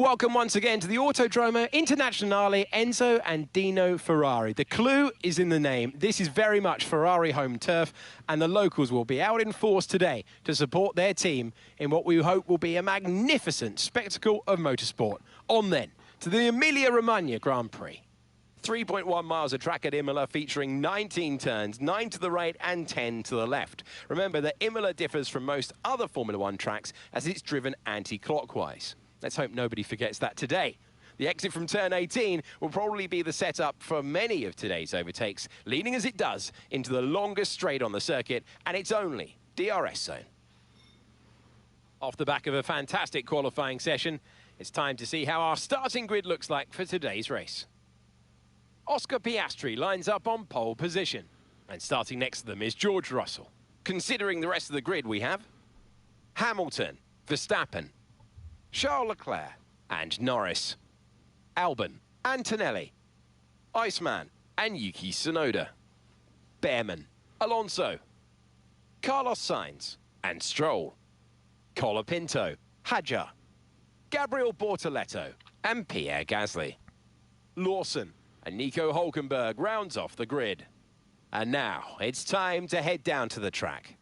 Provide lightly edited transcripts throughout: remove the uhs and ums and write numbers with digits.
Welcome once again to the Autodromo Internazionale Enzo and Dino Ferrari. The clue is in the name. This is very much Ferrari home turf, and the locals will be out in force today to support their team in what we hope will be a magnificent spectacle of motorsport. On then to the Emilia-Romagna Grand Prix. 3.1 miles of track at Imola, featuring 19 turns, 9 to the right and 10 to the left. Remember that Imola differs from most other Formula One tracks as it's driven anti-clockwise. Let's hope nobody forgets that today. The exit from turn 18 will probably be the setup for many of today's overtakes, leading as it does into the longest straight on the circuit and its only DRS zone. Off the back of a fantastic qualifying session, it's time to see how our starting grid looks like for today's race. Oscar Piastri lines up on pole position, and starting next to them is George Russell. Considering the rest of the grid, we have Hamilton, Verstappen, Charles Leclerc and Norris, Albon, Antonelli, Iceman and Yuki Tsunoda, Behrman, Alonso, Carlos Sainz and Stroll, Colapinto, Hadjar, Gabriel Bortoleto and Pierre Gasly. Lawson and Nico Hülkenberg rounds off the grid. And now it's time to head down to the track.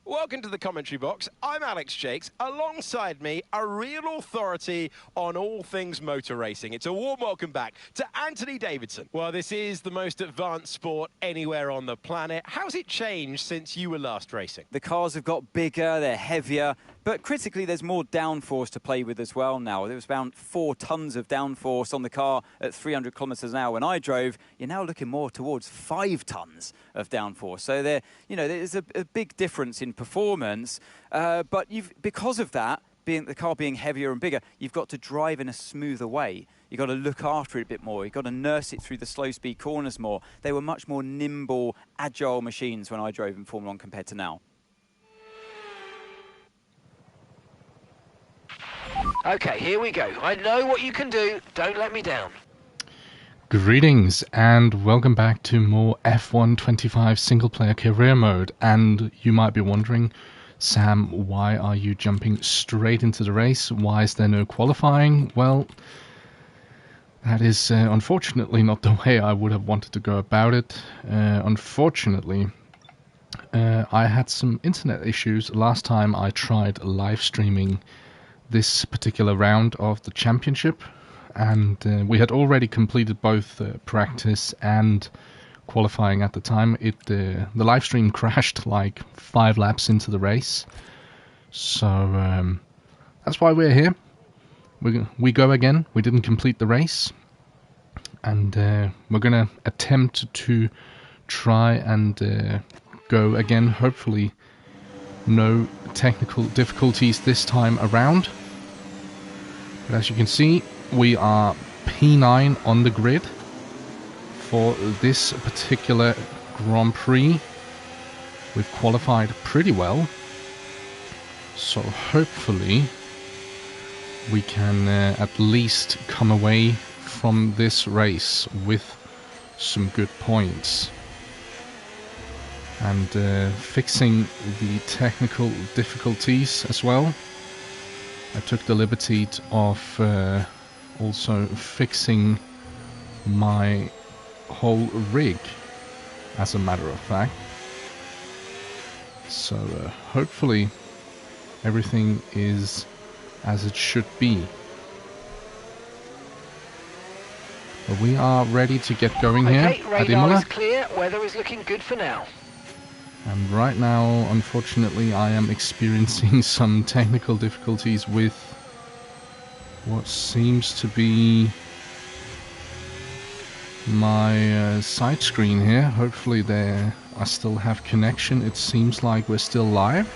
Welcome to the commentary box. I'm Alex Jakes. Alongside me, a real authority on all things motor racing. It's a warm welcome back to Anthony Davidson. Well, this is the most advanced sport anywhere on the planet. How's it changed since you were last racing? The cars have got bigger, they're heavier, but critically there's more downforce to play with as well now. There was about 4 tons of downforce on the car at 300 kilometers an hour when I drove. You're now looking more towards 5 tons of downforce. So there's a big difference in performance, but because of that, the car being heavier and bigger, you've got to drive in a smoother way. You've got to look after it a bit more. You've got to nurse it through the slow-speed corners more. They were much more nimble, agile machines when I drove in Formula 1 compared to now. Okay, here we go. I know what you can do. Don't let me down. Greetings and welcome back to more F1 25 single-player career mode. And you might be wondering, Sam, why are you jumping straight into the race? Why is there no qualifying? Well, that is unfortunately not the way I would have wanted to go about it. Unfortunately, I had some internet issues last time I tried live streaming this particular round of the championship, and we had already completed both practice and qualifying at the time. The live stream crashed like 5 laps into the race, so that's why we're here. We go again. We didn't complete the race, and we're gonna attempt to try and go again. Hopefully no technical difficulties this time around. But as you can see, we are P9 on the grid for this particular Grand Prix. We've qualified pretty well, so hopefully we can at least come away from this race with some good points. And fixing the technical difficulties as well. I took the liberty of also fixing my whole rig, as a matter of fact. So hopefully everything is as it should be. But we are ready to get going here at Imola. Radar is clear, weather is looking good for now. And right now, unfortunately, I am experiencing some technical difficulties with what seems to be my side screen here. Hopefully I still have connection. It seems like we're still live.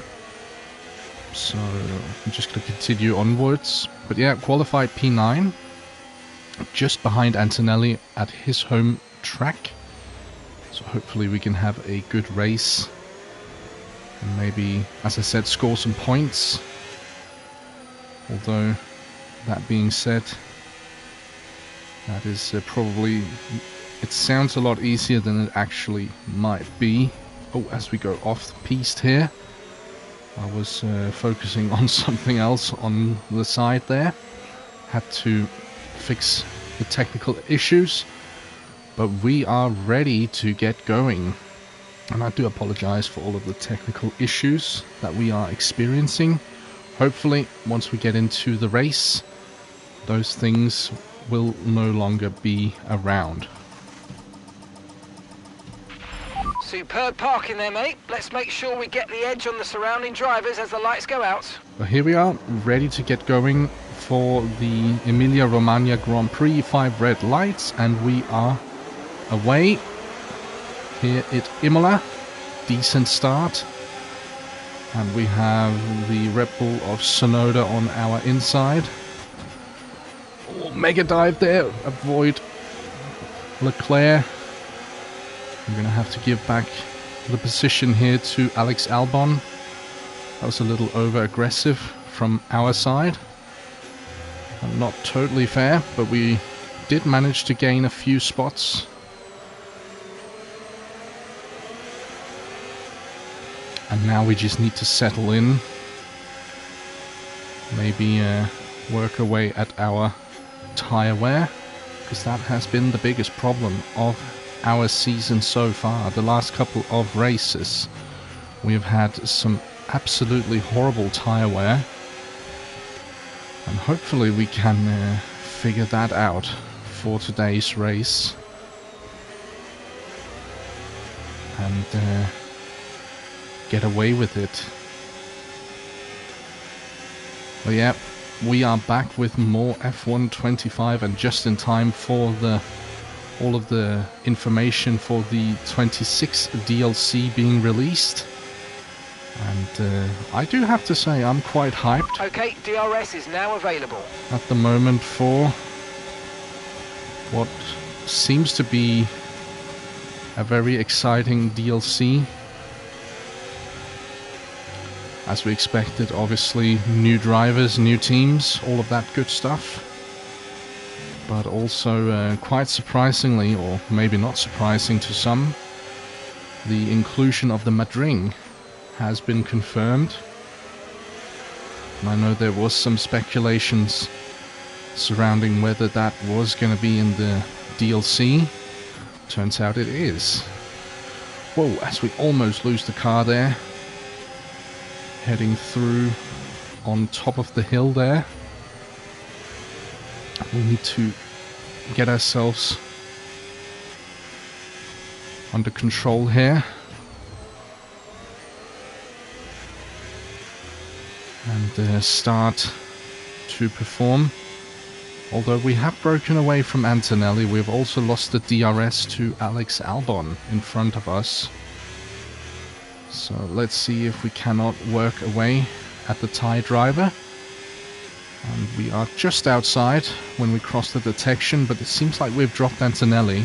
So I'm just going to continue onwards. But yeah, qualified P9. Just behind Antonelli at his home track. So hopefully we can have a good race. And maybe, as I said, score some points. Although, that being said, that is probably... It sounds a lot easier than it actually might be. Oh, as we go off the piste here. I was focusing on something else on the side there. Had to fix the technical issues, but we are ready to get going. And I do apologize for all of the technical issues that we are experiencing. Hopefully, once we get into the race, those things will no longer be around. Superb parking there, mate. Let's make sure we get the edge on the surrounding drivers as the lights go out. Well, here we are, ready to get going for the Emilia-Romagna Grand Prix. 5 red lights, and we are away here at Imola. Decent start. And we have the Red Bull of Sonoda on our inside. Oh, mega dive there. Avoid Leclerc. I'm going to have to give back the position here to Alex Albon. That was a little over-aggressive from our side. And not totally fair, but we did manage to gain a few spots. And now we just need to settle in. Maybe work away at our tyre wear, because that has been the biggest problem of our season so far. The last couple of races we have had some absolutely horrible tyre wear, and hopefully we can figure that out for today's race and get away with it. Well, yeah, we are back with more F1 25, and just in time for all of the information for the 26 DLC being released. And I do have to say, I'm quite hyped. Okay, DRS is now available At the moment for what seems to be a very exciting DLC. As we expected, obviously, new drivers, new teams, all of that good stuff. But also, quite surprisingly, or maybe not surprising to some, the inclusion of the Madring has been confirmed. And I know there was some speculations surrounding whether that was going to be in the DLC. Turns out it is. Whoa, as we almost lose the car there. Heading through on top of the hill there. We need to get ourselves under control here. And start to perform. Although we have broken away from Antonelli, we've also lost the DRS to Alex Albon in front of us. So let's see if we cannot work away at the tie driver. And we are just outside when we cross the detection, but it seems like we've dropped Antonelli,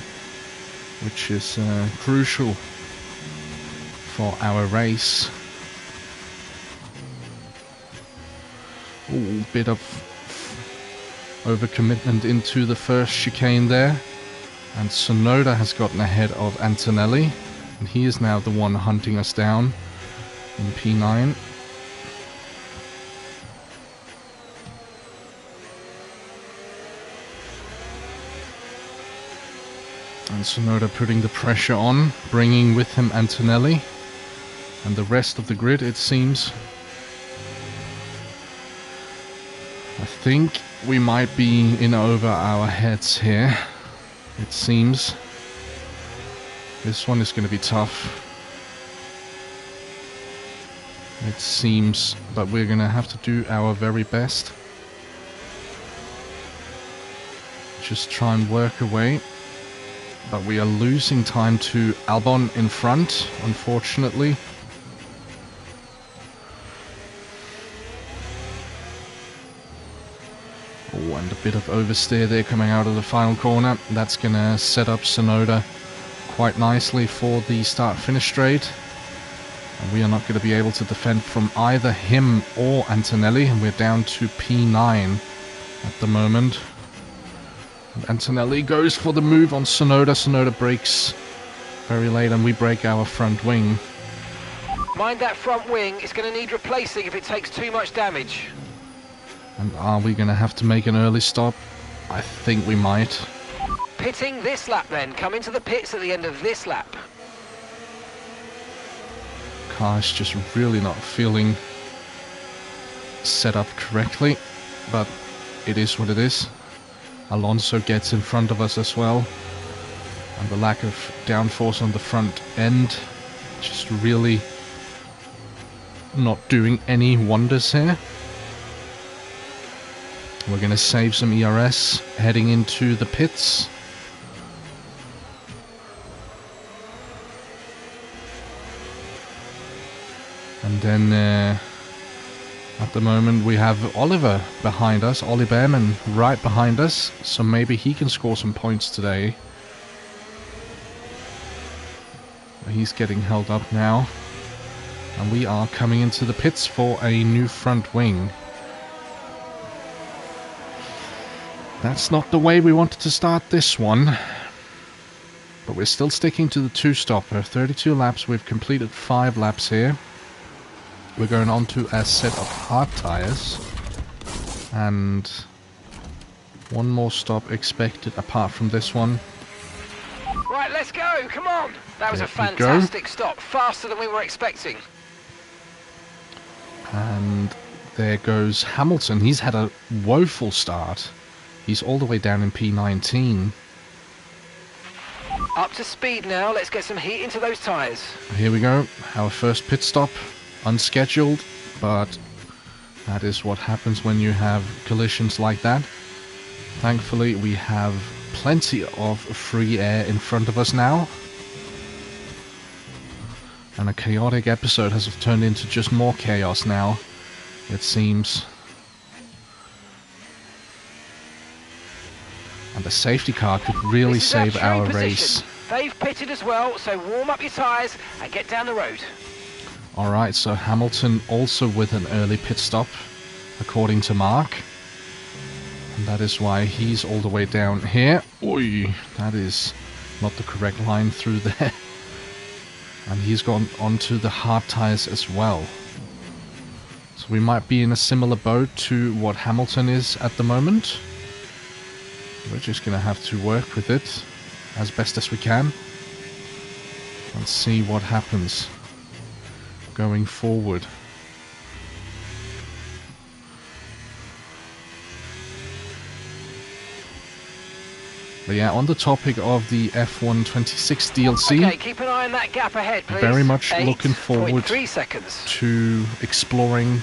which is crucial for our race. Ooh, bit of overcommitment into the first chicane there. And Sonoda has gotten ahead of Antonelli, and he is now the one hunting us down in P9. And Sonoda putting the pressure on, bringing with him Antonelli and the rest of the grid, it seems. I think we might be in over our heads here, it seems. This one is going to be tough, it seems, but we're going to have to do our very best. Just try and work away. But we are losing time to Albon in front, unfortunately. Oh, and a bit of oversteer there coming out of the final corner. That's going to set up Sonoda quite nicely for the start-finish straight. And we are not going to be able to defend from either him or Antonelli. And we're down to P9 at the moment. And Antonelli goes for the move on Sonoda. Sonoda brakes very late and we break our front wing. Mind that front wing, it's going to need replacing if it takes too much damage. And are we going to have to make an early stop? I think we might. Pitting this lap then. Come into the pits at the end of this lap. Car's just really not feeling set up correctly, but it is what it is. Alonso gets in front of us as well, and the lack of downforce on the front end just really not doing any wonders here. We're going to save some ERS heading into the pits. And then at the moment we have Oliver behind us, Ollie Behrman right behind us, so maybe he can score some points today. He's getting held up now, and we are coming into the pits for a new front wing. That's not the way we wanted to start this one, but we're still sticking to the two-stopper. 32 laps, we've completed 5 laps here. We're going on to a set of hard tires, and one more stop expected apart from this one. Right, let's go, come on! That was a fantastic stop, faster than we were expecting. And there goes Hamilton. He's had a woeful start. He's all the way down in P19. Up to speed now, let's get some heat into those tyres. Here we go, our first pit stop. Unscheduled, but that is what happens when you have collisions like that. Thankfully, we have plenty of free air in front of us now. And a chaotic episode has turned into just more chaos now, it seems. And the safety car could really save our race. They've pitted as well, so warm up your tyres and get down the road. Alright, so Hamilton also with an early pit stop, according to Mark. And that is why he's all the way down here. Oi, that is not the correct line through there. And he's gone onto the hard tyres as well. So we might be in a similar boat to what Hamilton is at the moment. We're just going to have to work with it as best as we can. And see what happens going forward. But yeah, on the topic of the F1 26 DLC, okay, keep an eye on that gap ahead, please. Very much looking forward 3 seconds. to exploring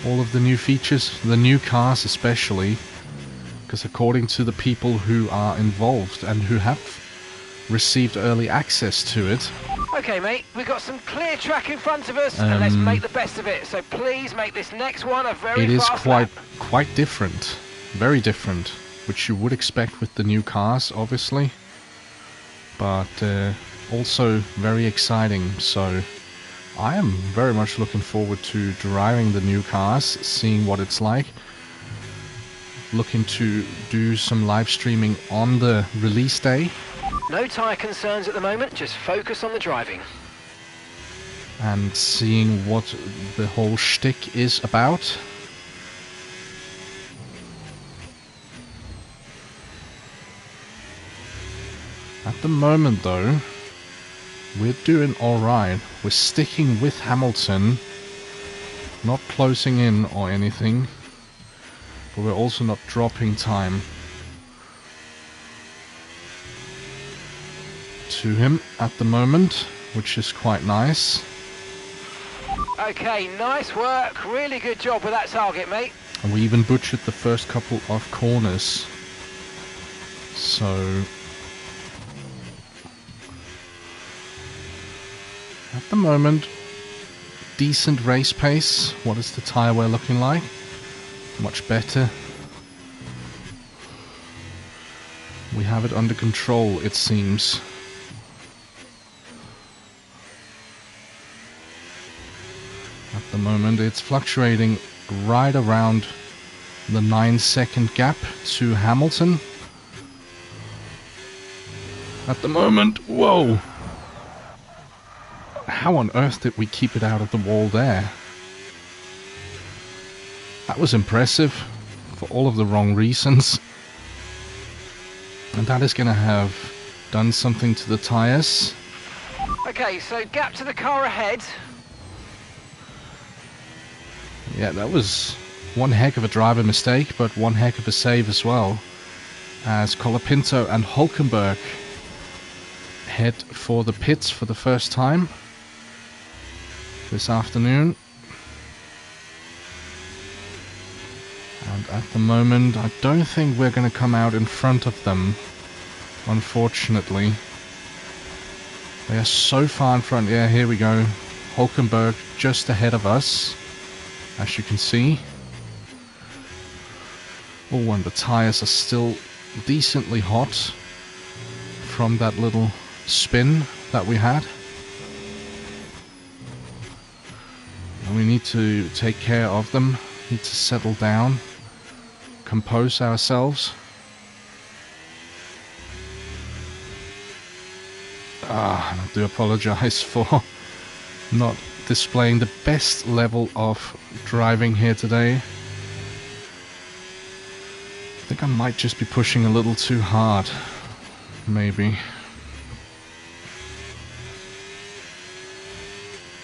all of the new features, the new cars especially, because according to the people who are involved and who have received early access to it. Okay, mate, we've got some clear track in front of us, and let's make the best of it. So please make this next one a very fast lap. It is quite different, very different, which you would expect with the new cars, obviously, but also very exciting. So I am very much looking forward to driving the new cars, seeing what it's like. Looking to do some live streaming on the release day. No tyre concerns at the moment, just focus on the driving. And seeing what the whole shtick is about. At the moment though, we're doing alright. We're sticking with Hamilton, not closing in or anything, but we're also not dropping time to him at the moment, which is quite nice. Okay, nice work. Really good job with that target, mate. And we even butchered the first couple of corners. So at the moment, decent race pace. What is the tyre wear looking like? Much better. We have it under control, it seems. At the moment it's fluctuating right around the 9-second gap to Hamilton. At the moment, whoa! How on earth did we keep it out of the wall there? That was impressive for all of the wrong reasons. And that is going to have done something to the tyres. Okay, so gap to the car ahead. Yeah, that was one heck of a driver mistake, but one heck of a save as well. As Colapinto and Hulkenberg head for the pits for the first time this afternoon. And at the moment, I don't think we're going to come out in front of them, unfortunately. They are so far in front. Yeah, here we go. Hulkenberg just ahead of us, as you can see. Oh, and the tyres are still decently hot from that little spin that we had. And we need to take care of them. Need to settle down, compose ourselves. I do apologize for not displaying the best level of driving here today. I think I might just be pushing a little too hard, maybe.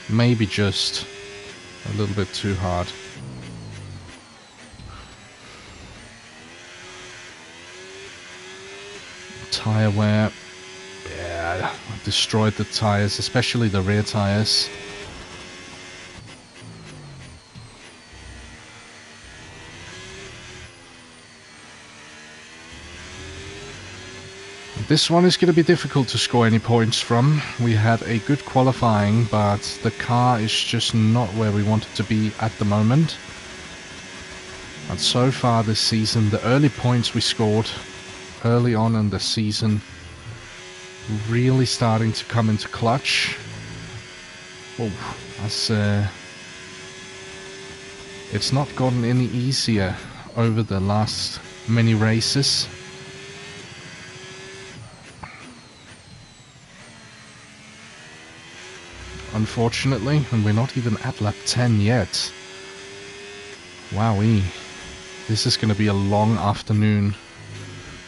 Maybe just a little bit too hard. Tire wear. Yeah, I've destroyed the tires, especially the rear tires. This one is going to be difficult to score any points from. We had a good qualifying, but the car is just not where we want it to be at the moment. And so far this season, the early points we scored early on in the season really starting to come into clutch. Oh, that's it's not gotten any easier over the last many races. Unfortunately, and we're not even at lap 10 yet. Wowee. This is going to be a long afternoon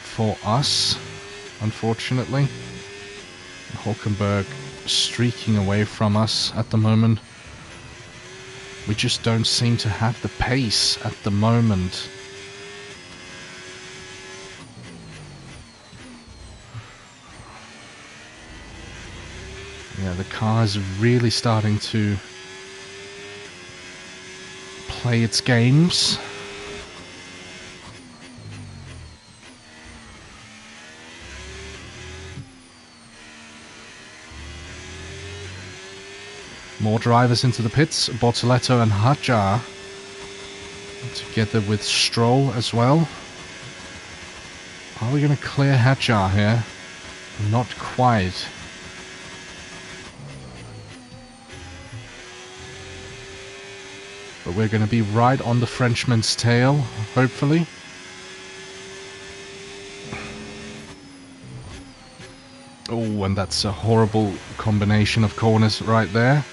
for us, unfortunately. Hulkenberg streaking away from us at the moment. We just don't seem to have the pace at the moment. Yeah, the car is really starting to play its games. More drivers into the pits. Bortoleto and Hadjar together with Stroll as well. Are we going to clear Hadjar here? Not quite. But we're going to be right on the Frenchman's tail, hopefully. Oh, and that's a horrible combination of corners right there.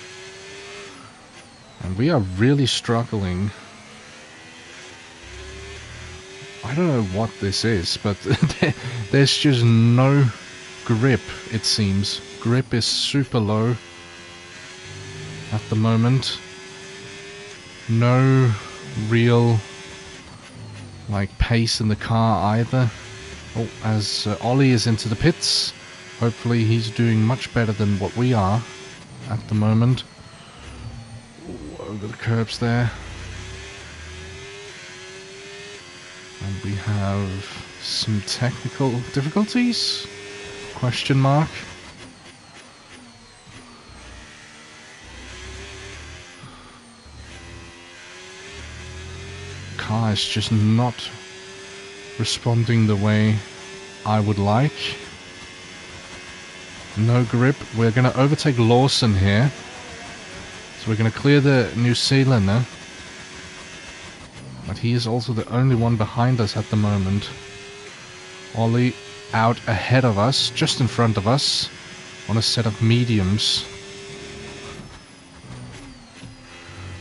And we are really struggling. I don't know what this is, but there's just no grip, it seems. Grip is super low at the moment. No real pace in the car either. Oh, as Ollie is into the pits. Hopefully he's doing much better than what we are at the moment. Ooh, over the curbs there. And we have some technical difficulties? Question mark. Car is just not responding the way I would like. No grip. We're going to overtake Lawson here. So we're going to clear the New Zealander. But he is also the only one behind us at the moment. Ollie out ahead of us, just in front of us, on a set of mediums.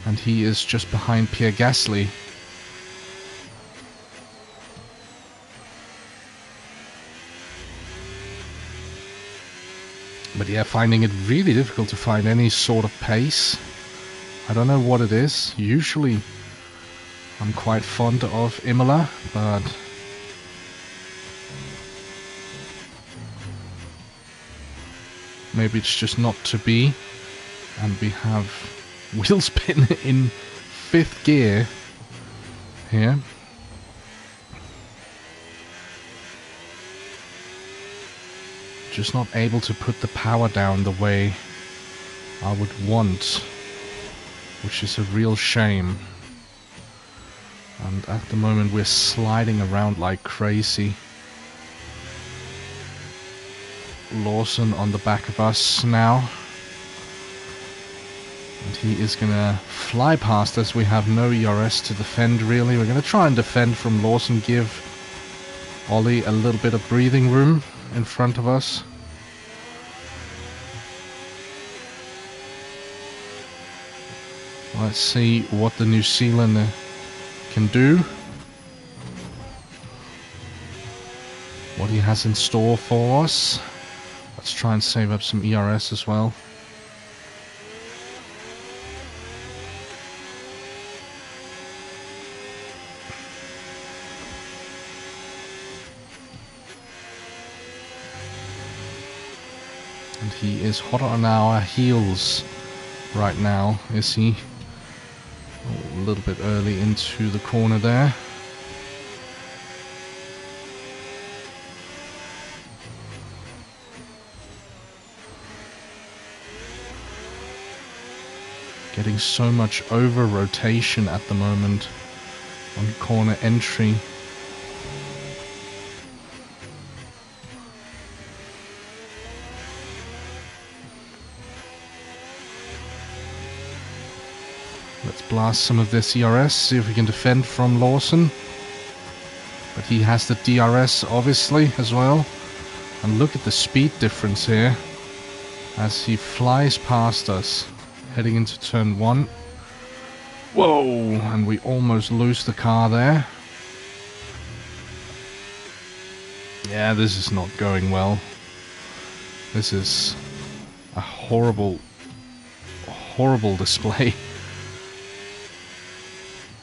And he is just behind Pierre Gasly. But yeah, finding it really difficult to find any sort of pace. I don't know what it is. Usually I'm quite fond of Imola, but maybe it's just not to be. And we have wheel spin in 5th gear here. Just not able to put the power down the way I would want, which is a real shame. And at the moment we're sliding around like crazy. Lawson on the back of us now. And he is gonna fly past us. We have no ERS to defend really. We're gonna try and defend from Lawson, give Ollie a little bit of breathing room in front of us. Let's see what the New Zealander can do. What he has in store for us. Let's try and save up some ERS as well. And he is hot on our heels right now, is he? Oh, a little bit early into the corner there. Getting so much over rotation at the moment on corner entry. Let's blast some of this ERS, see if we can defend from Lawson. But he has the DRS obviously as well. And look at the speed difference here as he flies past us, heading into turn 1. Whoa! And we almost lose the car there. Yeah, this is not going well. This is a horrible, horrible display.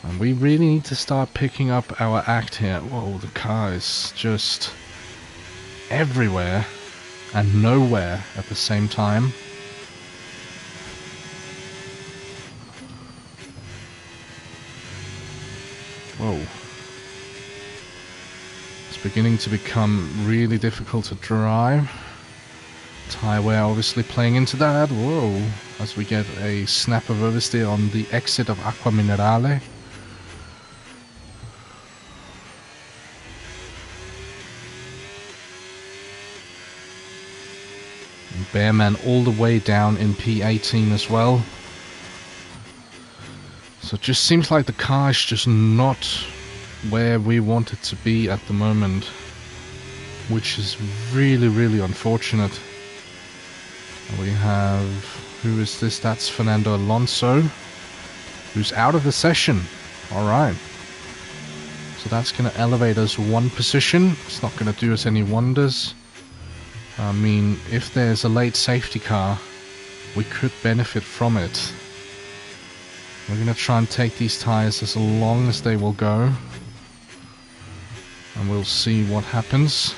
And we really need to start picking up our act here. Whoa, the car is just everywhere and nowhere at the same time. Whoa. It's beginning to become really difficult to drive. Tyre wear obviously playing into that. Whoa. As we get a snap of oversteer on the exit of Acqua Minerale. Bearman all the way down in P18 as well. So it just seems like the car is just not where we want it to be at the moment, which is really, really unfortunate. We have, who is this? That's Fernando Alonso, who's out of the session. Alright. So that's going to elevate us 1 position. It's not going to do us any wonders. I mean, if there's a late safety car, we could benefit from it. We're going to try and take these tyres as long as they will go. And we'll see what happens.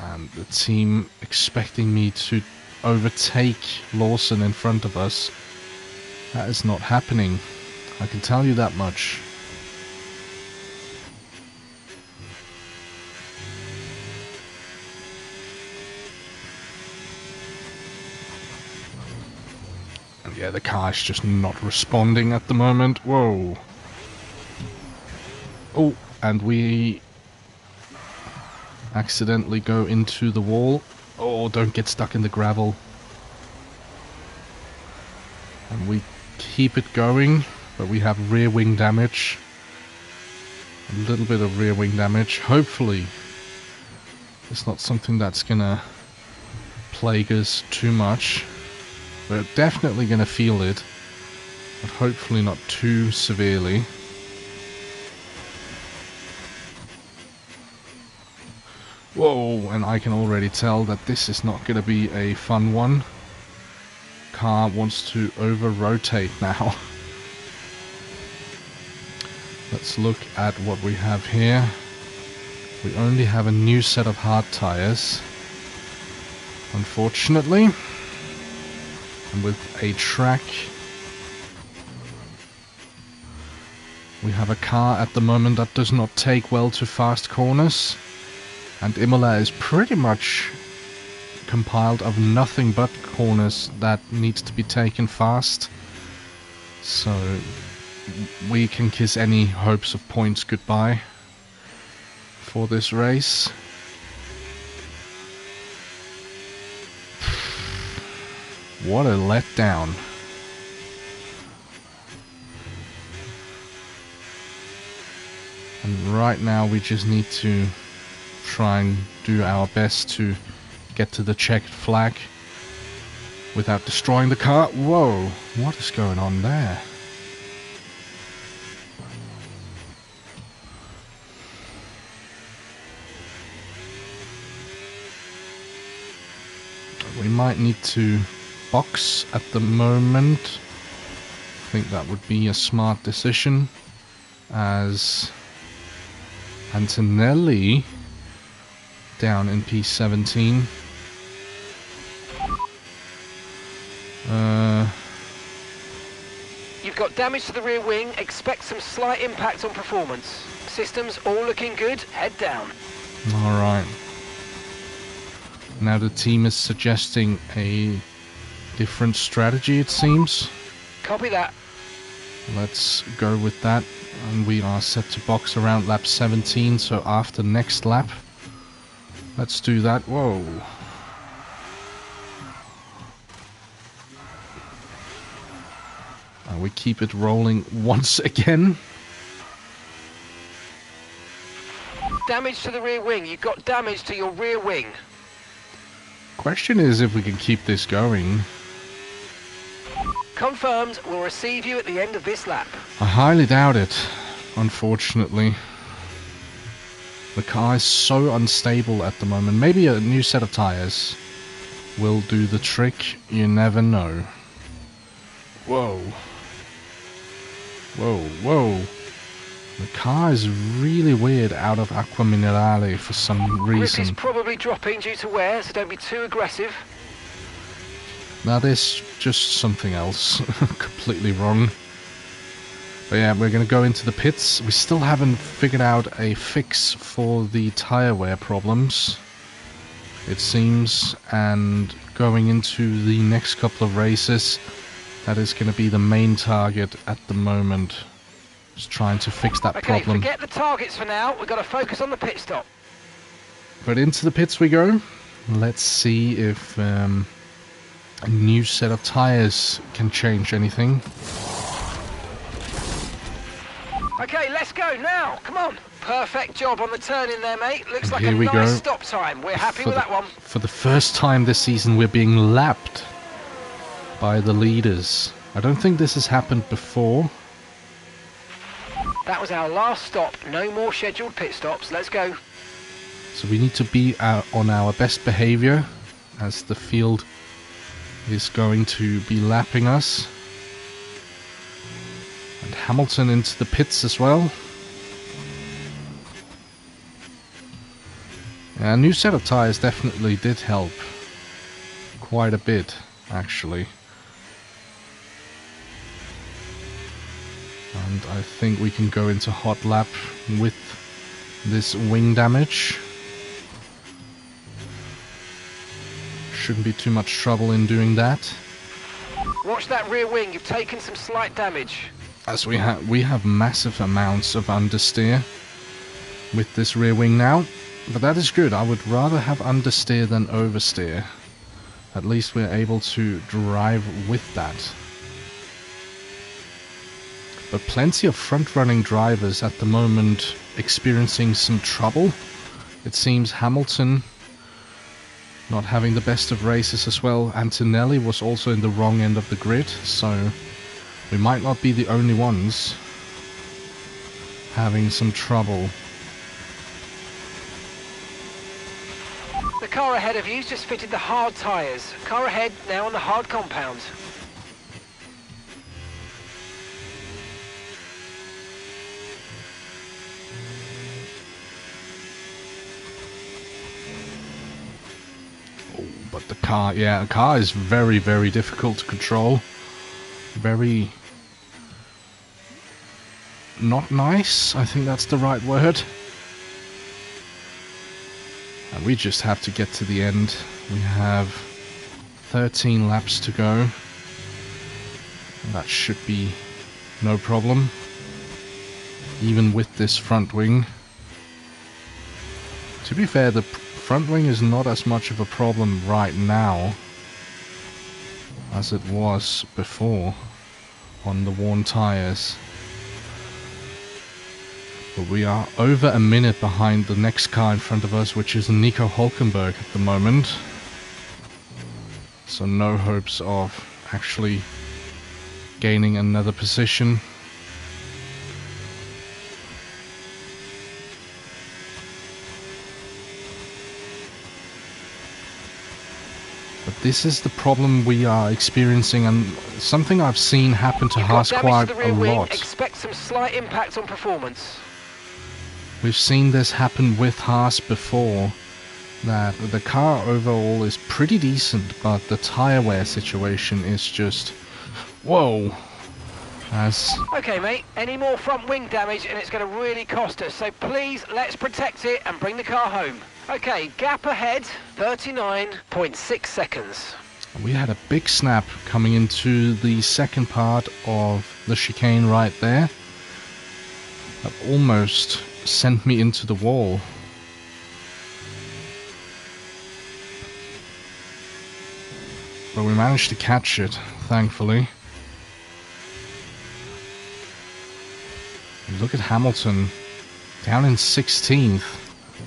And the team expecting me to overtake Lawson in front of us. That is not happening. I can tell you that much. Yeah, the car is just not responding at the moment. Whoa. Oh, and we accidentally go into the wall. Oh, don't get stuck in the gravel. And we keep it going, but we have rear wing damage. A little bit of rear wing damage. Hopefully, it's not something that's gonna plague us too much. We're definitely going to feel it, but hopefully not too severely. Whoa, and I can already tell that this is not going to be a fun one. Car wants to over-rotate now. Let's look at what we have here. We only have a new set of hard tires, unfortunately. And with a track, we have a car at the moment that does not take well to fast corners. And Imola is pretty much compiled of nothing but corners that needs to be taken fast. So we can kiss any hopes of points goodbye for this race. What a letdown. And right now we just need to try and do our best to get to the checked flag without destroying the car. Whoa, what is going on there? We might need to box at the moment. I think that would be a smart decision, as Antonelli down in P17. You've got damage to the rear wing. Expect some slight impact on performance. Systems all looking good. Head down. Alright. Now the team is suggesting a different strategy, it seems. Copy that. Let's go with that. And we are set to box around lap 17, so after next lap. Let's do that. Whoa. We keep it rolling once again. Damage to the rear wing. You've got damage to your rear wing. Question is if we can keep this going. Confirmed. We'll receive you at the end of this lap. I highly doubt it, unfortunately. The car is so unstable at the moment. Maybe a new set of tires will do the trick. You never know. Whoa. Whoa, whoa. The car is really weird out of Aqua Minerale for some Grip reason. is probably dropping due to wear, so don't be too aggressive. That is just something else. Completely wrong. But yeah, we're going to go into the pits. We still haven't figured out a fix for the tire wear problems, it seems. And going into the next couple of races, that is going to be the main target at the moment. Just trying to fix that problem. Okay, forget the targets for now. We've got to focus on the pit stop. But into the pits we go. Let's see if a new set of tires can change anything. Okay, let's go now. Come on. Perfect job on the turn in there, mate. Looks And like here a we nice go. stop time. We're happy with that one. For the first time this season, we're being lapped by the leaders. I don't think this has happened before. That was our last stop. No more scheduled pit stops. Let's go. So we need to be on our best behavior, as the field is going to be lapping us. And Hamilton into the pits as well. A new set of tires definitely did help. Quite a bit, actually. And I think we can go into hot lap with this wing damage. Shouldn't be too much trouble in doing that. Watch that rear wing. You've taken some slight damage. As we have massive amounts of understeer with this rear wing now. But that is good. I would rather have understeer than oversteer. At least we're able to drive with that. But plenty of front-running drivers at the moment experiencing some trouble. It seems Hamilton not having the best of races as well. Antonelli was also in the wrong end of the grid, so we might not be the only ones having some trouble. The car ahead of you's just fitted the hard tyres. Car ahead now on the hard compound. Oh, but the car, yeah, the car is very, very difficult to control. Very not nice, I think that's the right word. And we just have to get to the end. We have 13 laps to go. That should be no problem, even with this front wing. To be fair, the front wing is not as much of a problem right now as it was before on the worn tires. But we are over a minute behind the next car in front of us, which is Nico Hulkenberg at the moment. So no hopes of actually gaining another position. But this is the problem we are experiencing, and something I've seen happen to Haas quite a lot. Expect some slight impact on performance. We've seen this happen with Haas before, that the car overall is pretty decent, but the tyre wear situation is just, whoa. Okay mate, any more front wing damage and it's going to really cost us, so please let's protect it and bring the car home. Okay, gap ahead, 39.6 seconds. We had a big snap coming into the second part of the chicane right there. That almost sent me into the wall. But we managed to catch it, thankfully. Look at Hamilton, down in 16th.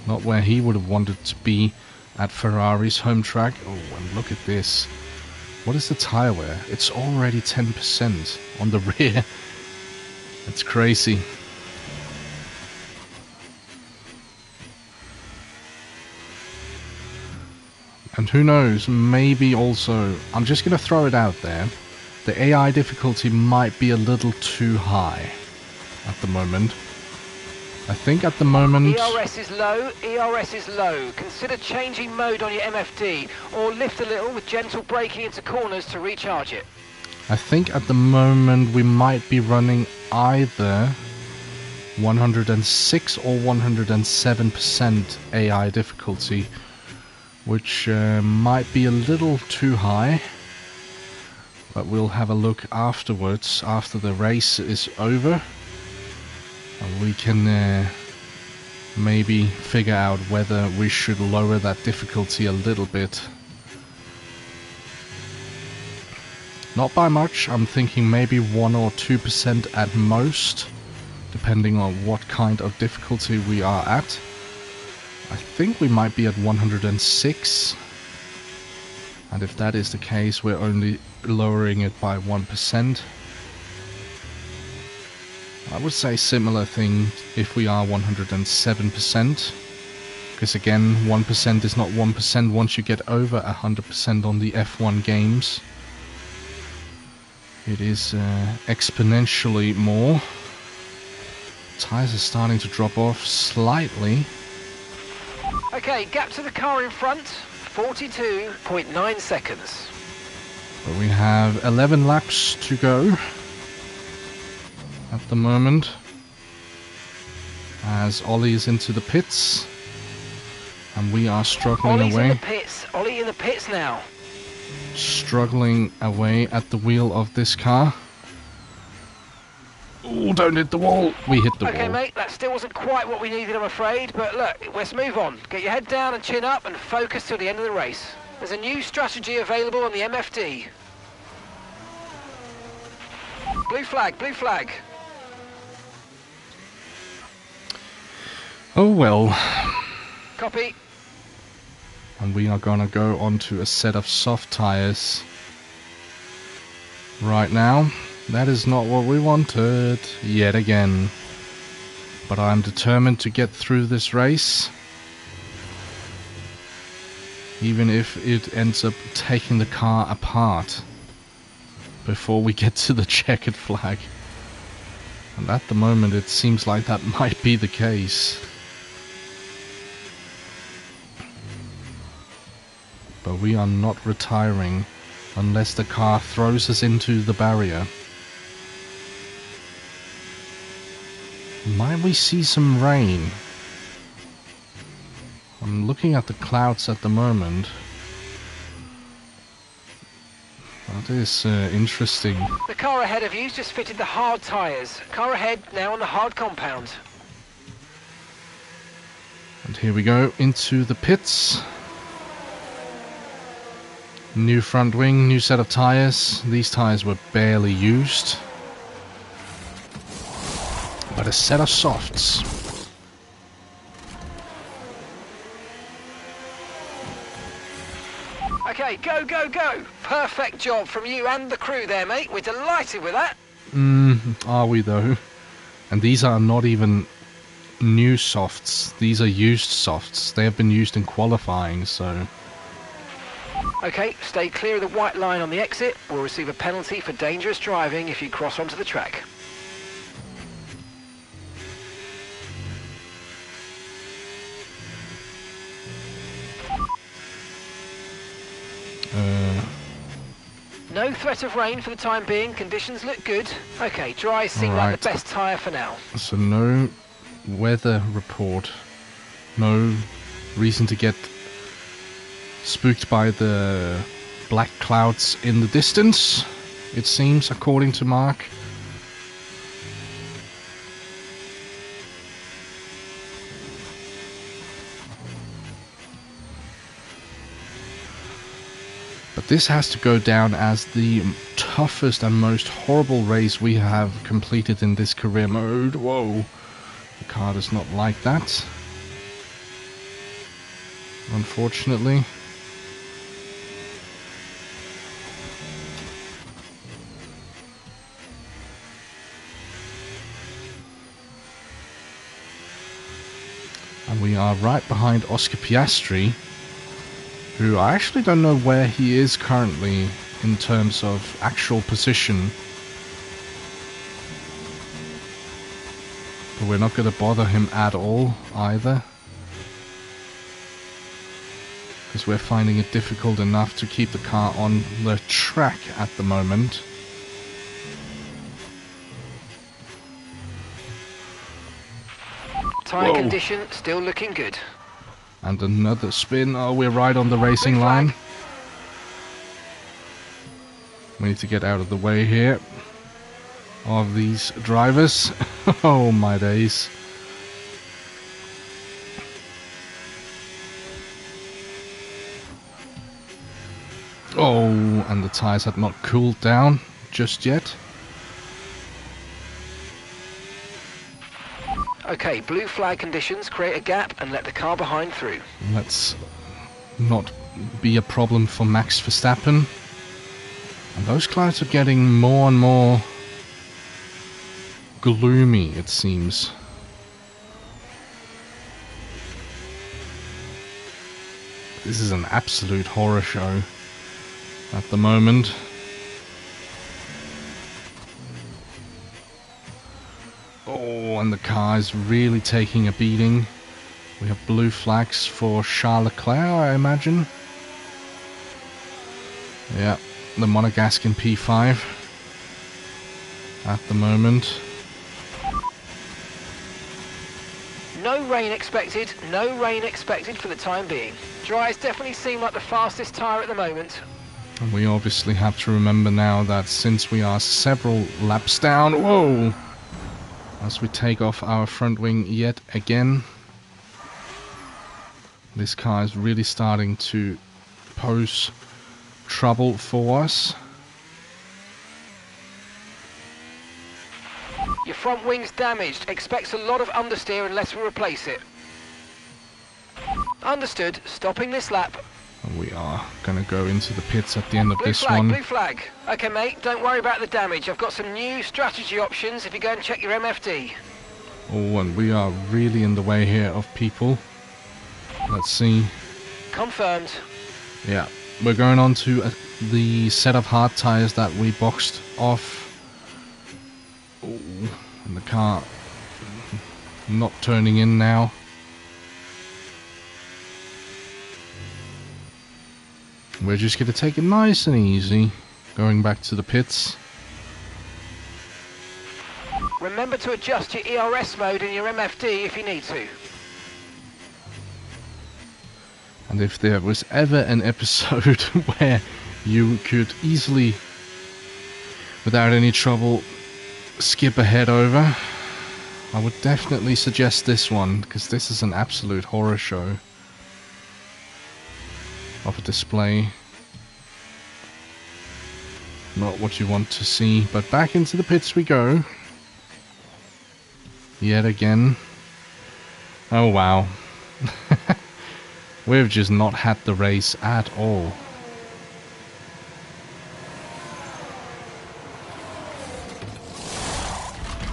Not where he would have wanted to be at Ferrari's home track. Oh, and look at this. What is the tyre wear? It's already 10% on the rear. It's crazy. And who knows, maybe also, I'm just going to throw it out there, the AI difficulty might be a little too high at the moment. I think at the moment... ERS is low, ERS is low. Consider changing mode on your MFD, or lift a little with gentle braking into corners to recharge it. I think at the moment we might be running either 106 or 107% AI difficulty, which might be a little too high, but we'll have a look afterwards, after the race is over, and we can maybe figure out whether we should lower that difficulty a little bit. Not by much, I'm thinking maybe 1 or 2% at most, depending on what kind of difficulty we are at. I think we might be at 106, and if that is the case, we're only lowering it by 1%. I would say similar thing if we are 107%, because again, 1% is not 1% once you get over 100% on the F1 games. It is exponentially more. Tires are starting to drop off slightly. Okay, gap to the car in front, 42.9 seconds. But we have 11 laps to go at the moment, as Ollie is into the pits, and we are struggling Ollie's away. in the pits. Ollie in the pits now. Struggling away at the wheel of this car. Oh, don't hit the wall. We hit the wall. Okay, mate, that still wasn't quite what we needed, I'm afraid, but look, let's move on. Get your head down and chin up and focus till the end of the race. There's a new strategy available on the MFD. Blue flag, blue flag. Oh well. Copy. And we are going to go onto a set of soft tyres right now. That is not what we wanted yet again. But I'm determined to get through this race. Even if it ends up taking the car apart before we get to the checkered flag. And at the moment it seems like that might be the case. But we are not retiring unless the car throws us into the barrier. Might we see some rain? I'm looking at the clouds at the moment. That is interesting. The car ahead of you's just fitted the hard tyres. Car ahead now on the hard compound. And here we go into the pits. New front wing, new set of tyres. These tyres were barely used. But a set of softs. Okay, go, go, go. Perfect job from you and the crew there, mate. We're delighted with that. Are we though? And these are not even new softs. These are used softs. They have been used in qualifying, so... Okay, stay clear of the white line on the exit. We'll receive a penalty for dangerous driving if you cross onto the track. No threat of rain for the time being. Conditions look good. Okay, dry seem like the best tyre for now. So no weather report. No reason to get spooked by the black clouds in the distance, it seems, according to Mark. But this has to go down as the toughest and most horrible race we have completed in this career mode. Whoa, the car does not like that, unfortunately. And we are right behind Oscar Piastri, who I actually don't know where he is currently in terms of actual position. But we're not going to bother him at all either, because we're finding it difficult enough to keep the car on the track at the moment. Tyre condition still looking good. And another spin. Oh, we're right on the racing line. We need to get out of the way here of these drivers. Oh my days. Oh, and the tyres had not cooled down just yet. Okay, blue flag conditions, create a gap and let the car behind through. Let's not be a problem for Max Verstappen. And those clouds are getting more and more gloomy, it seems. This is an absolute horror show at the moment. Oh, and the car is really taking a beating. We have blue flags for Charles Leclerc, I imagine. Yeah, the Monegasque P5 at the moment. No rain expected, no rain expected for the time being. Dries definitely seem like the fastest tyre at the moment. And we obviously have to remember now that since we are several laps down, whoa, as we take off our front wing yet again, this car is really starting to pose trouble for us. Your front wing's damaged. Expects a lot of understeer unless we replace it. Understood. Stopping this lap. And we are going to go into the pits at the end of Blue this flag, one. blue flag. Okay, mate, don't worry about the damage. I've got some new strategy options if you go and check your MFD. Oh, and we are really in the way here of people. Let's see. Confirmed. Yeah, we're going on to the set of hard tires that we boxed off. Oh, and the car not turning in now. We're just going to take it nice and easy, going back to the pits. Remember to adjust your ERS mode in your MFD if you need to. And if there was ever an episode where you could easily, without any trouble, skip ahead over, I would definitely suggest this one, because this is an absolute horror show of a display. Not what you want to see, but back into the pits we go. Yet again. Oh wow. We've just not had the race at all.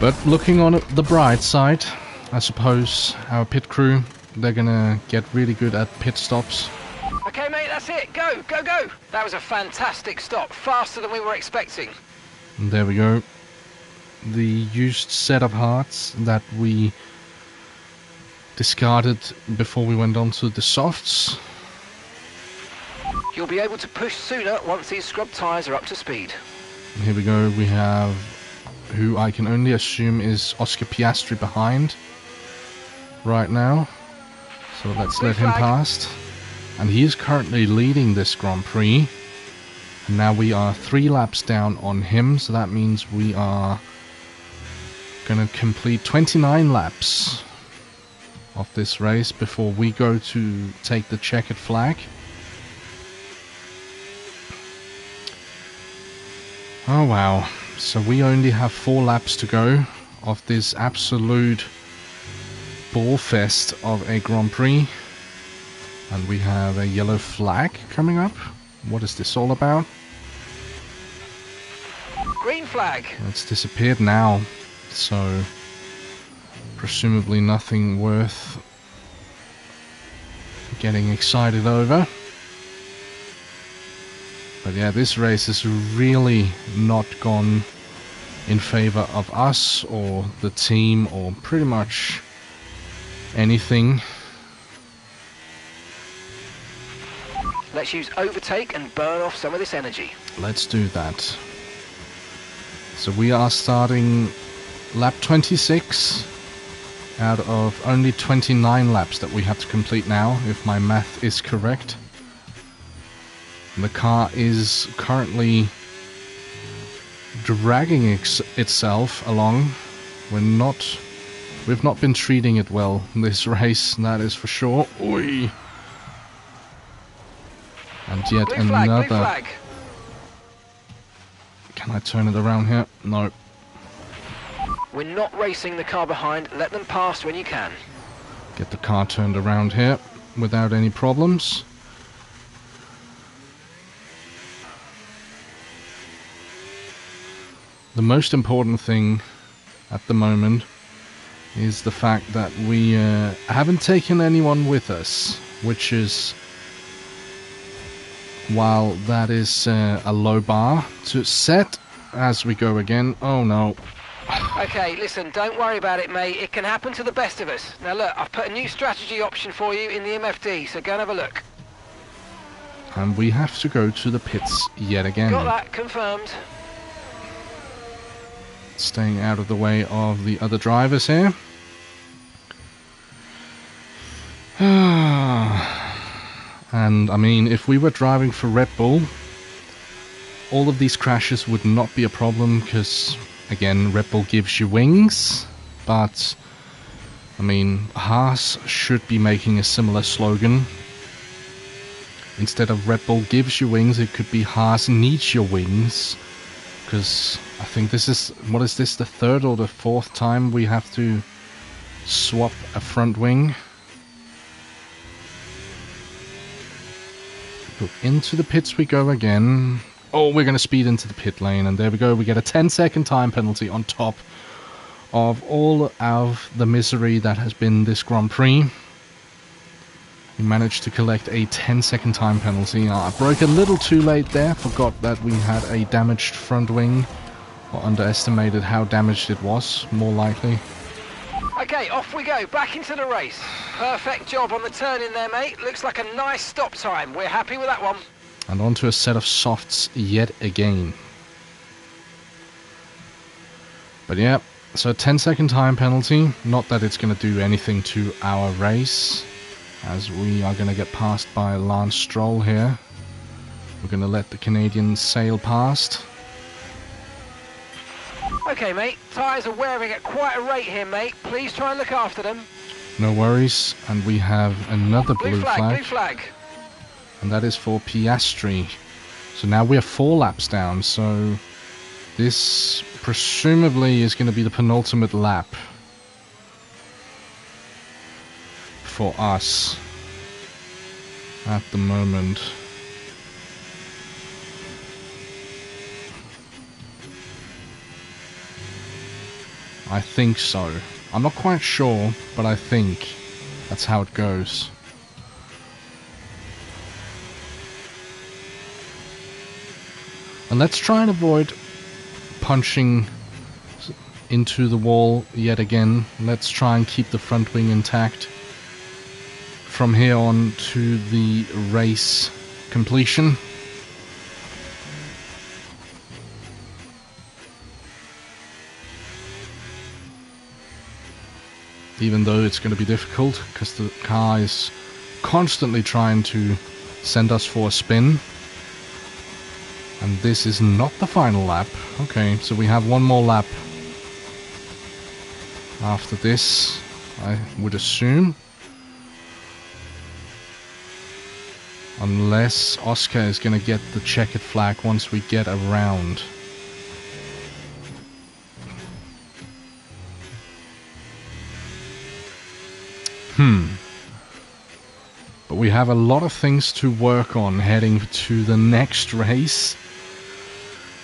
But looking on the bright side, I suppose our pit crew, they're gonna get really good at pit stops. Okay, mate, that's it. Go, go, go. That was a fantastic stop. Faster than we were expecting. And there we go. The used set of hearts that we discarded before we went on to the softs. You'll be able to push sooner once these scrub tyres are up to speed. And here we go. We have who I can only assume is Oscar Piastri behind right now. So let's let him past. And he is currently leading this Grand Prix. And now we are 3 laps down on him. So that means we are going to complete 29 laps of this race before we go to take the checkered flag. Oh wow. So we only have 4 laps to go of this absolute ball fest of a Grand Prix. And we have a yellow flag coming up. What is this all about? Green flag. It's disappeared now. So presumably nothing worth getting excited over. But yeah, this race has really not gone in favor of us or the team or pretty much anything. Let's use overtake and burn off some of this energy. Let's do that. So we are starting lap 26 out of only 29 laps that we have to complete now, if my math is correct. The car is currently dragging itself along. We've not been treating it well in this race, that is for sure. Oi. And yet blue flag, another. blue flag. Can I turn it around here? No. We're not racing the car behind. Let them pass when you can. Get the car turned around here without any problems. The most important thing at the moment is the fact that we haven't taken anyone with us, which is, while that is a low bar to set as we go again. Oh no. Okay, listen, don't worry about it, mate. It can happen to the best of us. Now look, I've put a new strategy option for you in the MFD, so go and have a look. And we have to go to the pits yet again. Got that, confirmed. Staying out of the way of the other drivers here. And I mean, if we were driving for Red Bull, all of these crashes would not be a problem because, again, Red Bull gives you wings. But I mean, Haas should be making a similar slogan. Instead of Red Bull gives you wings, it could be Haas needs your wings. Because I think this is, what is this, the 3rd or the 4th time we have to swap a front wing. So into the pits we go again. Oh, we're going to speed into the pit lane, and there we go. We get a 10-second time penalty on top of all of the misery that has been this Grand Prix. We managed to collect a 10-second time penalty. I broke a little too late there. Forgot that we had a damaged front wing, or underestimated how damaged it was, more likely. Okay, off we go, back into the race. Perfect job on the turn in there, mate. Looks like a nice stop time. We're happy with that one. And onto a set of softs yet again. But yeah, so 10-second time penalty. Not that it's going to do anything to our race, as we are going to get passed by Lance Stroll here. We're going to let the Canadian sail past. Okay, mate. Tyres are wearing at quite a rate here, mate. Please try and look after them. No worries. And we have another blue flag. Blue flag. And that is for Piastri. So now we are 4 laps down. So this presumably is going to be the penultimate lap for us at the moment. I think so. I'm not quite sure, but I think that's how it goes. And let's try and avoid punching into the wall yet again. Let's try and keep the front wing intact from here on to the race completion. Even though it's going to be difficult, because the car is constantly trying to send us for a spin. And this is not the final lap. Okay, so we have one more lap after this, I would assume. Unless Oscar is going to get the checkered flag once we get around. But we have a lot of things to work on heading to the next race.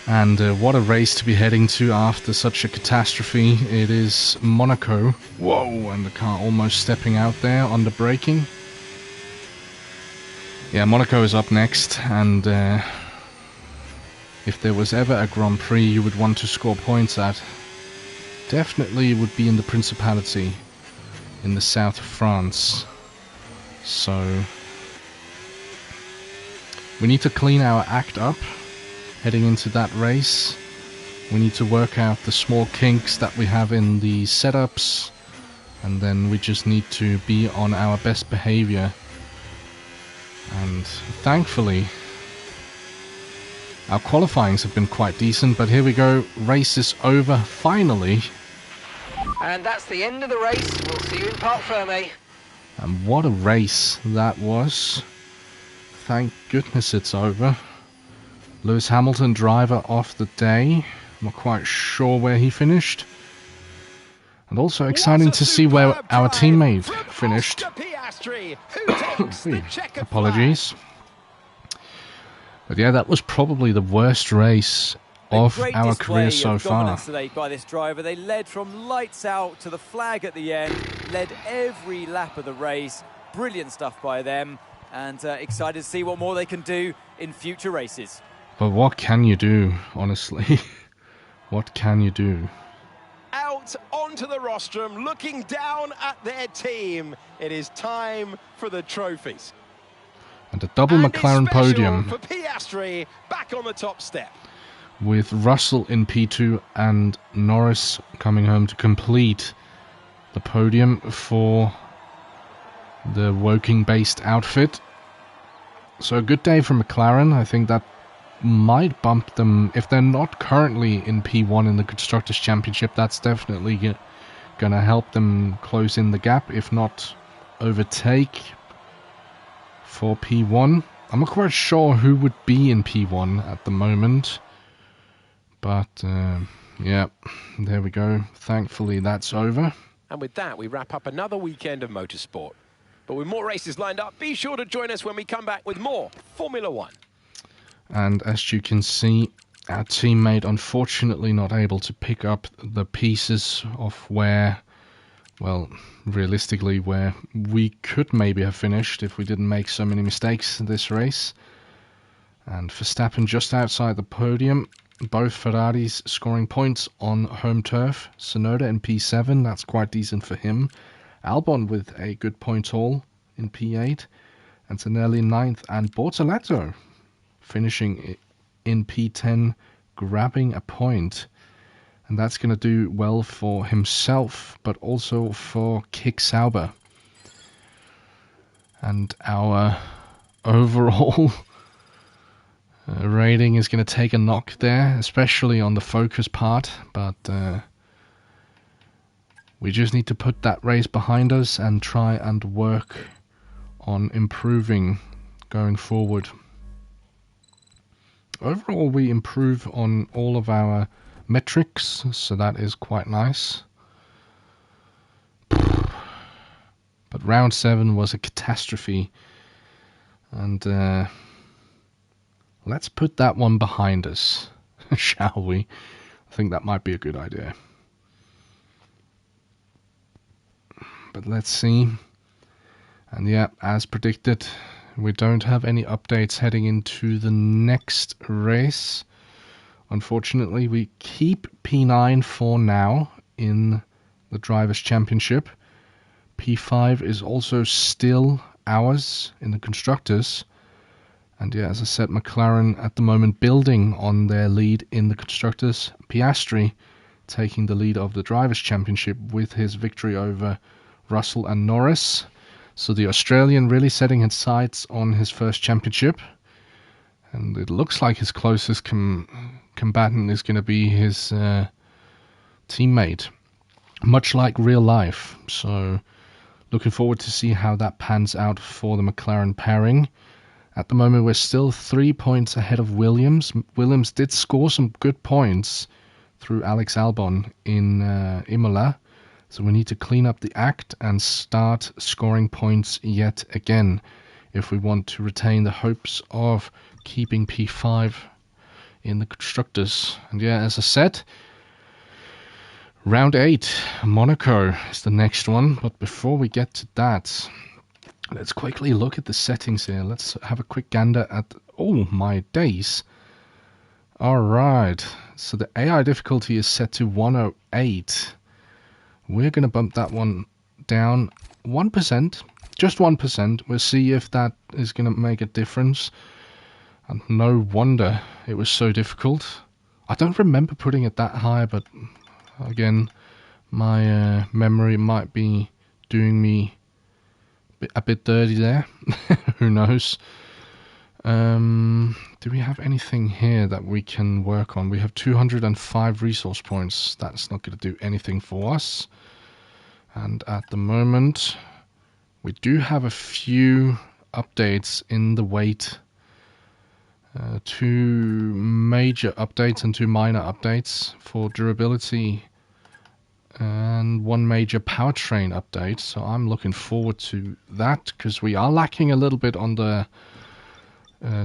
And what a race to be heading to after such a catastrophe. It is Monaco. Whoa, and the car almost stepping out there under braking. Yeah, Monaco is up next, and if there was ever a Grand Prix you would want to score points at, definitely it would be in the Principality in the south of France. So we need to clean our act up heading into that race. We need to work out the small kinks that we have in the setups, and then we just need to be on our best behavior. And thankfully our qualifyings have been quite decent, but here we go, race is over finally. And that's the end of the race. We'll see you in Parc Fermé. And what a race that was. Thank goodness it's over. Lewis Hamilton, driver of the day. I'm not quite sure where he finished. And also exciting to see where our teammate finished. Apologies. But yeah, that was probably the worst race of our career so far. Today by this driver. They led from lights out to the flag at the end, led every lap of the race. Brilliant stuff by them, and excited to see what more they can do in future races. But what can you do, honestly? What can you do? Out onto the rostrum, looking down at their team. It is time for the trophies. And a double McLaren podium for Piastri, back on the top step. With Russell in P2 and Norris coming home to complete the podium for the Woking-based outfit. So a good day for McLaren. I think that might bump them, if they're not currently in P1 in the Constructors' Championship, that's definitely going to help them close in the gap, if not overtake for P1. I'm not quite sure who would be in P1 at the moment, but yeah, there we go. Thankfully that's over. And with that, we wrap up another weekend of motorsport. But with more races lined up, be sure to join us when we come back with more Formula One. And as you can see, our teammate unfortunately not able to pick up the pieces of where, well, realistically, where we could maybe have finished if we didn't make so many mistakes in this race. And Verstappen just outside the podium. Both Ferraris scoring points on home turf. Tsunoda in P7, that's quite decent for him. Albon with a good point haul in P8. Antonelli 9th, and Bortoletto finishing in P10, grabbing a point. And that's going to do well for himself, but also for Kick Sauber. And our overall rating is going to take a knock there, especially on the focus part. But we just need to put that race behind us and try and work on improving going forward. Overall, we improve on all of our metrics, so that is quite nice. But round 7 was a catastrophe, and let's put that one behind us, shall we? I think that might be a good idea. But let's see. And yeah, as predicted, we don't have any updates heading into the next race. Unfortunately, we keep P9 for now in the Drivers' Championship. P5 is also still ours in the Constructors. And yeah, as I said, McLaren at the moment building on their lead in the Constructors. Piastri taking the lead of the Drivers' Championship with his victory over Russell and Norris. So the Australian really setting his sights on his first championship. And it looks like his closest combatant is going to be his teammate. Much like real life. So looking forward to see how that pans out for the McLaren pairing. At the moment, we're still 3 points ahead of Williams. Williams did score some good points through Alex Albon in Imola. So we need to clean up the act and start scoring points yet again if we want to retain the hopes of keeping P5 in the Constructors. And yeah, as I said, round 8, Monaco is the next one. But before we get to that, let's quickly look at the settings here. Let's have a quick gander at... Oh, my days. Alright, so the AI difficulty is set to 108. We're going to bump that one down 1%. Just 1%. We'll see if that is going to make a difference. And no wonder it was so difficult. I don't remember putting it that high, but again, my memory might be doing me a bit dirty there. Who knows? Do we have anything here that we can work on? We have 205 resource points. That's not going to do anything for us. And at the moment, we do have a few updates in the weight. 2 major updates and 2 minor updates for durability. And 1 major powertrain update. So I'm looking forward to that, because we are lacking a little bit on the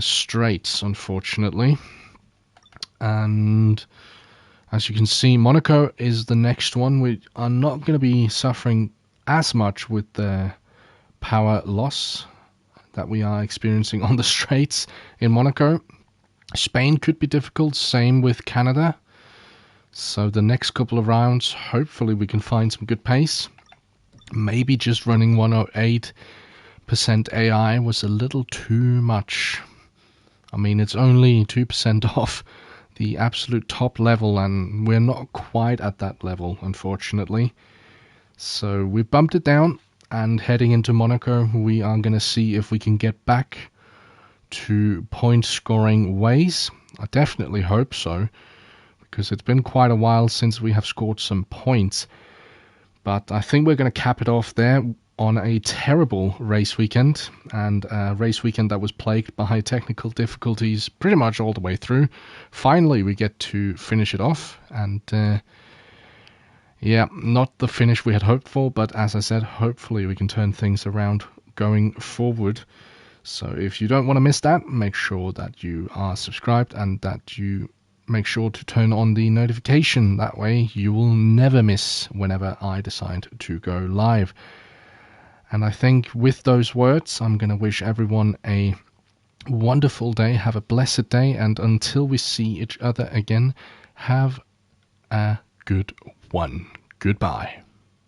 straights, unfortunately. And as you can see, Monaco is the next one. We are not going to be suffering as much with the power loss that we are experiencing on the straights in Monaco. Spain could be difficult, same with Canada. So the next couple of rounds, hopefully we can find some good pace. Maybe just running 108% AI was a little too much. I mean, it's only 2% off the absolute top level, and we're not quite at that level, unfortunately. So we bumped it down, and heading into Monaco, we are going to see if we can get back to point scoring ways. I definitely hope so, because it's been quite a while since we have scored some points. But I think we're going to cap it off there on a terrible race weekend, and a race weekend that was plagued by technical difficulties pretty much all the way through. Finally, we get to finish it off, and yeah, not the finish we had hoped for, but as I said, hopefully we can turn things around going forward. So if you don't want to miss that, make sure that you are subscribed and that you make sure to turn on the notification. That way you will never miss whenever I decide to go live. And I think with those words, I'm going to wish everyone a wonderful day. Have a blessed day. And until we see each other again, have a good one. Goodbye.